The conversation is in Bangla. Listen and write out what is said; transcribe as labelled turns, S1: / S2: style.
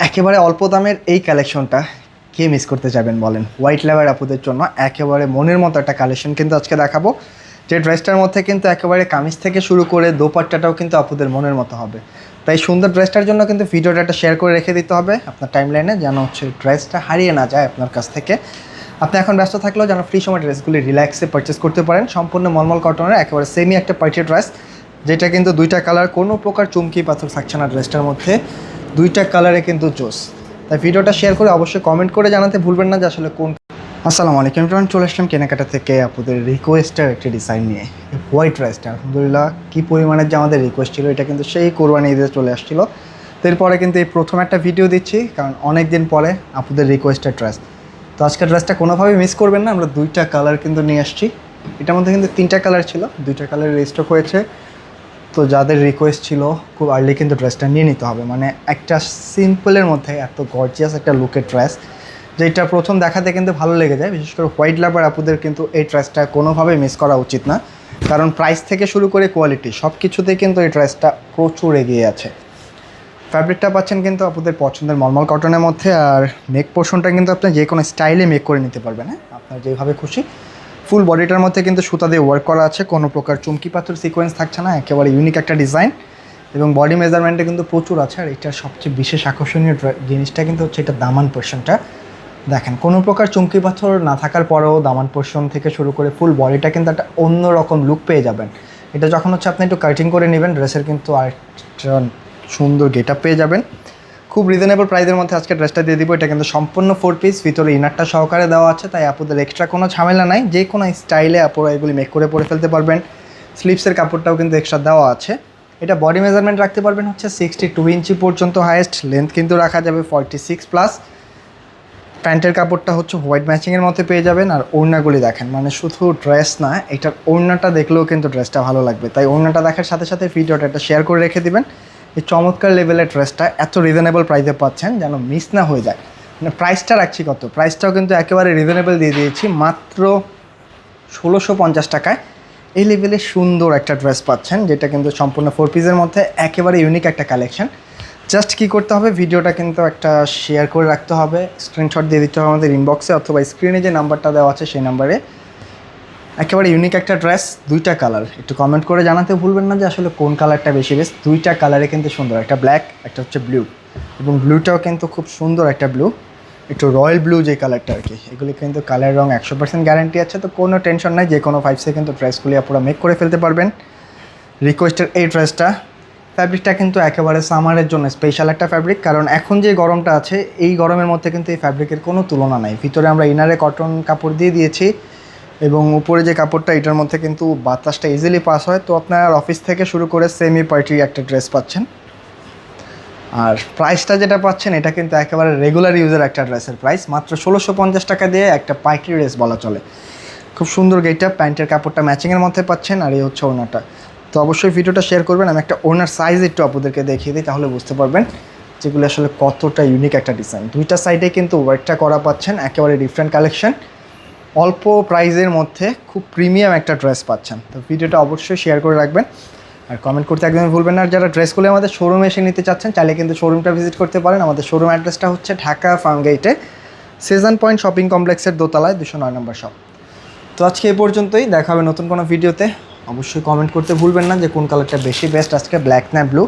S1: একেবারে অল্প দামের এই কালেকশনটা কে মিস করতে যাবেন বলেন? হোয়াইট লেভার আপুদের জন্য একেবারে মনের মতো একটা কালেকশন কিন্তু আজকে দেখাবো, যে ড্রেসটার মধ্যে কিন্তু একেবারে কামিজ থেকে শুরু করে দোপাট্টাটাও কিন্তু আপুদের মনের মতো হবে। তাই সুন্দর ড্রেসটার জন্য কিন্তু ভিডিওটা একটা শেয়ার করে রেখে দিতে হবে আপনার টাইমলাইনে, যেন ড্রেসটা হারিয়ে না যায় আপনার কাছ থেকে। আপনি এখন ব্যস্ত থাকলেও যেন ফ্রি সময় ড্রেসগুলি রিল্যাক্সে পারচেস করতে পারেন। সম্পূর্ণ মলমল কটনের একেবারে সেমি একটা পার্টি ড্রেস, যেটা কিন্তু দুইটা কালার, কোনো প্রকার চুমকি পাথর থাকছে না ড্রেসটার মধ্যে, দুইটা কালারে কিন্তু জোস। তাই ভিডিওটা শেয়ার করে অবশ্যই কমেন্ট করে জানাতে ভুলবেন না যে আসলে কোন। আসসালামু আলাইকুম এভরিওয়ান, চলে আসলাম কেনাকাটা থেকে আপনাদের রিকোয়েস্টের একটি ডিজাইন নিয়ে। হোয়াইট ড্রেসটা আলহামদুলিল্লাহ কী পরিমাণের যে আমাদের রিকোয়েস্ট ছিল, এটা কিন্তু সেই কোরবানি ঈদে চলে আসছিলো। এরপরে কিন্তু এই প্রথম একটা ভিডিও দিচ্ছি, কারণ অনেক দিন পরে আপনাদের রিকোয়েস্টের ড্রেস। তো আজকের ড্রেসটা কোনোভাবেই মিস করবেন না, আমরা দুইটা কালার কিন্তু নিয়ে আসছি। এটার মধ্যে কিন্তু তিনটা কালার ছিল, দুইটা কালার রিস্টক হয়েছে। তো যাদের রিকোয়েস্ট ছিল খুব আর্লি কিন্তু ড্রেসটা নিয়ে নিতে হবে, মানে একটা সিম্পলের মধ্যে এত গর্জিয়াস একটা লুকের ড্রেস, যেটা প্রথম দেখাতে কিন্তু ভালো লেগে যায়। বিশেষ করে হোয়াইট লাভার আপুদের কিন্তু এই ড্রেসটা কোনোভাবেই মিস করা উচিত না, কারণ প্রাইস থেকে শুরু করে কোয়ালিটি সব কিছুতেই কিন্তু এই ড্রেসটা প্রচুর এগিয়ে আছে। ফ্যাব্রিকটা পাচ্ছেন কিন্তু আপনাদের পছন্দের মলমল কটনের মধ্যে, আর নেক পোর্শনটা কিন্তু আপনি যে কোনো স্টাইলে মেক করে নিতে পারবেন, হ্যাঁ আপনার যেভাবে খুশি। ফুল বডিটার মধ্যে কিন্তু সুতা দিয়ে ওয়ার্ক করা আছে, কোনো প্রকার চুমকি পাথর সিকোয়েন্স থাকছে না, একেবারে ইউনিক একটা ডিজাইন। এবং বডি মেজারমেন্টে কিন্তু প্রচুর আছে। আর এটার সবচেয়ে বিশেষ আকর্ষণীয় জিনিসটা কিন্তু হচ্ছে এটা দামান পোর্শনটা। দেখেন, কোনো প্রকার চুমকি পাথর না থাকার পরেও দামান পোর্শন থেকে শুরু করে ফুল বডিটা কিন্তু একটা অন্যরকম লুক পেয়ে যাবেন। এটা যখন হচ্ছে আপনি একটু কাটিং করে নেবেন ড্রেসের, কিন্তু আরেকটা সুন্দর গেট আপ পেয়ে যাবেন। খুব রিজনেবল প্রাইসের মধ্যে আজকে ড্রেসটা দিয়ে দিব। এটা কিন্তু সম্পূর্ণ 4 পিস, ভিতরে ইনারটা সহকারে দেওয়া আছে, তাই আপনাদের এক্সট্রা কোনো ঝামেলা নাই, যে কোনো স্টাইলে আপনারা এগুলি মেক করে পরে ফেলতে পারবেন। স্লিপসের কাপড়টাও কিন্তু এক্সট্রা দেওয়া আছে। এটা বডি মেজারমেন্ট রাখতে পারবেন হচ্ছে 62 ইঞ্চি পর্যন্ত হাইয়েস্ট, লেন্থ কিন্তু রাখা যাবে 46+। প্যান্টের কাপড়টা হচ্ছে হোয়াইট ম্যাচিংয়ের মধ্যে পেয়ে যাবেন। আর ওড়নাগুলি দেখেন, মানে শুধু ড্রেস না, এটার ওড়নাটা দেখলেও কিন্তু ড্রেসটা ভালো লাগবে। তাই ওড়নাটা দেখার সাথে সাথে ভিডিওটা একটা শেয়ার করে রেখে দিবেন। এই চমৎকার লেভেলের ড্রেসটা এত রিজনেবল প্রাইসে পাচ্ছেন যেন মিস না হয়ে যায়। মানে প্রাইসটা রাখছি কত, প্রাইসটাও কিন্তু একেবারে রিজনেবল দিয়ে দিয়েছি, মাত্র 1650 টাকায় এই লেভেলে সুন্দর একটা ড্রেস পাচ্ছেন, যেটা কিন্তু সম্পূর্ণ 4 পিসের মধ্যে একেবারে ইউনিক একটা কালেকশন। জাস্ট কী করতে হবে, ভিডিওটা কিন্তু একটা শেয়ার করে রাখতে হবে, স্ক্রিনশট দিয়ে দিতে হবে আমাদের ইনবক্সে, অথবা স্ক্রিনে যে নাম্বারটা দেওয়া আছে সেই নাম্বারে। একেবারে ইউনিক একটা ড্রেস, দুইটা কালার, একটু কমেন্ট করে জানাতে ভুলবেন না যে আসলে কোন কালারটা বেশি বেস্ট। দুইটা কালারে কিন্তু সুন্দর, একটা ব্ল্যাক, একটা হচ্ছে ব্লু, এবং ব্লুটাও কিন্তু খুব সুন্দর একটা ব্লু, একটু রয়্যাল ব্লু যে কালারটা আর কি। এগুলি কিন্তু কালার রং 100% গ্যারান্টি আছে, তো কোনো টেনশন নাই, যে কোনো 5 সেকেন্ড ড্রেসগুলি আপনারা মেক করে ফেলতে পারবেন। রিকোয়েস্টের এই ড্রেসটা, ফ্যাব্রিকটা কিন্তু একেবারে সামারের জন্য স্পেশাল একটা ফ্যাব্রিক, কারণ এখন যে গরমটা আছে এই গরমের মধ্যে কিন্তু এই ফ্যাব্রিকের কোনো তুলনা নাই। ভিতরে আমরা ইনারে কটন কাপড় দিয়ে দিয়েছি, এবং উপরে যে কাপড়টা এটার মধ্যে কিন্তু বাতাসটা ইজিলি পাস হয়। তো আপনার অফিস থেকে শুরু করে সেমি পার্টি একটা ড্রেস পাচ্ছেন। আর প্রাইসটা যেটা পাচ্ছেন এটা কিন্তু একেবারে রেগুলার ইউজের একটা ড্রেসের প্রাইস, মাত্র 1650 টাকা দিয়ে একটা পার্টি ড্রেস বলা চলে। খুব সুন্দর গেটআপ, প্যান্টের কাপড়টা ম্যাচিংয়ের মধ্যে পাচ্ছেন, আর এই হচ্ছে ওড়নাটা। তো অবশ্যই ভিডিওটা শেয়ার করবেন। আমি একটা ওড়নার সাইজ একটু আপনাদেরকে দেখিয়ে দিই, তাহলে বুঝতে পারবেন যেগুলো আসলে কতটা ইউনিক একটা ডিজাইন। দুইটা সাইডে কিন্তু ওয়ার্কটা করা পাচ্ছেন, একেবারে ডিফারেন্ট কালেকশন, অল্প প্রাইজের মধ্যে খুব প্রিমিয়াম একটা ড্রেস পাচ্ছেন। তো ভিডিওটা অবশ্যই শেয়ার করে রাখবেন, আর কমেন্ট করতে একদমই ভুলবেন না। আর যারা ড্রেসগুলো আমাদের শোরুমে এসে নিতে চাচ্ছেন, চাইলে কিন্তু শোরুমটা ভিজিট করতে পারেন। আমাদের শোরুম অ্যাড্রেসটা হচ্ছে ঢাকা ফার্মগেটে, সিজন পয়েন্ট শপিং কমপ্লেক্সের দোতলায় 209 নম্বর শপ। তো আজকে এই পর্যন্তই, দেখা হবে নতুন কোনো ভিডিওতে। অবশ্যই কমেন্ট করতে ভুলবেন না যে কোন কালারটা বেশি বেস্ট, আজকে ব্ল্যাক না ব্লু।